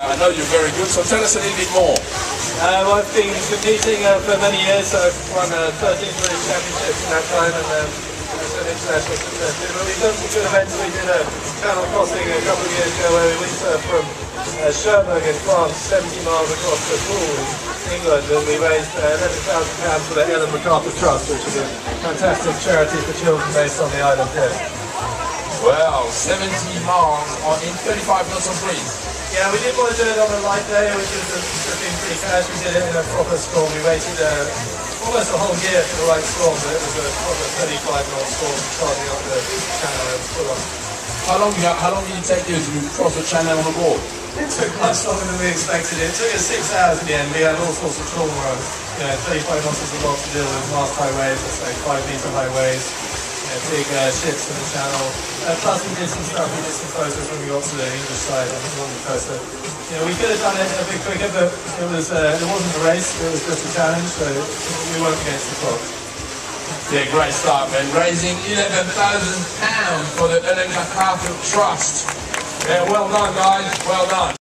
I know you're very good, so tell us a little bit more. I've been competing for many years. I've won 13 British Championships in that time, and it's an international success. But we've done some good events. We did a channel crossing a couple of years ago where we went from Cherbourg in France, 70 miles across the pool in England, and we raised £11,000 for the Ellen MacArthur Trust, which is a fantastic charity for children based on the island here. Well, 70 miles in 35 knots of breeze. Yeah, we didn't want to do it on a light day, which is been pretty cash. We did it in a proper storm. We waited almost a whole year for the right storm, but it was a proper 35-knot storm charging up the channel and full on. How long did it take you to cross the channel on a board? It took much longer than we expected. It took us 6 hours in the end. We had all sorts of trauma. 35 knots is a lot to deal with. Mast high waves, it's like 5-meter high waves. Big ships in the channel. Plus we did some stuff, we did some photos when we got to the English side on the coast. So, we could have done it a bit quicker, but it wasn't a race, it was just a challenge, so we weren't against the clock. Yeah, great start, man. Raising £11,000 for the Ellen MacArthur Trust. Yeah, well done, guys. Well done.